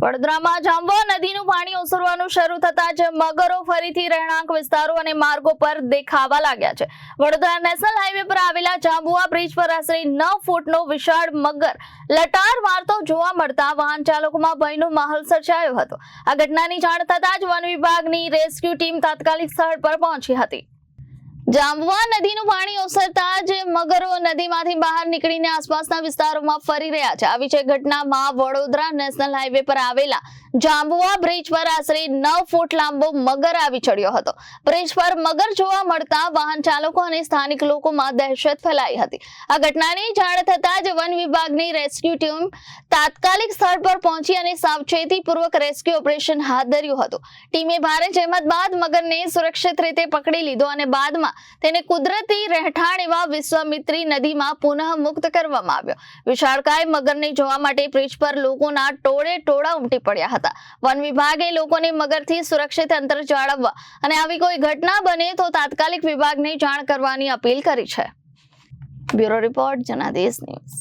વડોદરામાં જાંબુઆ નદીનું પાણી ઓસરવાનું શરૂ થતા જ મગરો ફરીથી રહેણાંક વિસ્તારો અને માર્ગો પર દેખાવા લાગ્યા છે। વડોદરા નેશનલ હાઈવે પર આવેલા જાંબુઆ બ્રિજ પર આશરે 9 ફૂટનો વિશાળ મગર લટાર મારતો જોવા મળતા વાહન ચાલકોમાં ભયનો માહોલ સર્જાયો હતો। આ ઘટનાની જાણ થતાં જ વન વિભાગની રેસ્ક્યુ ટીમ તાત્કાલિક સ્થળ પર પહોંચી હતી। જાંબુઆ નદીનું પાણી ઓસરતા જ મગરો નદીમાંથી બહાર નીકળીને આસપાસના વિસ્તારોમાં ફરી રહ્યા છે। આવી જ ઘટનામાં વડોદરા નેશનલ હાઈવે પર આવેલા જાંબુઆ બ્રિજ પર આશરે 9 ફૂટ લાંબો મગર આવી ચડ્યો હતો। બ્રિજ પર મગર જોવા મળતા વાહન ચાલકો અને સ્થાનિક લોકોમાં દહેશત ફેલાઈ હતી। આ ઘટનાની જાણ થતાં જ વન વિભાગની રેસ્ક્યુ ટીમ તાત્કાલિક સ્થળ પર પહોંચી અને સાવચેતીપૂર્વક રેસ્ક્યુ ઓપરેશન હાથ ધર્યું હતું। ટીમે ભારે જહેમત બાદ મગરને સુરક્ષિત રીતે પકડી લીધો અને બાદમાં તેને કુદરતી રહેઠાણ એવા વિશ્વામિત્રી નદીમાં પુનઃ મુક્ત કરવામાં આવ્યો। વિશાળકાય મગરને જોવા માટે બ્રિજ પર લોકોના ટોળે ટોળા ઉમટી પડ્યા હતા। વન વિભાગે લોકોને મગરથી સુરક્ષિત અંતર જાળવવા અને આવી કોઈ ઘટના બને તો તાત્કાલિક વિભાગને જાણ કરવાની અપીલ કરી છે। Bureau report Janadesh news.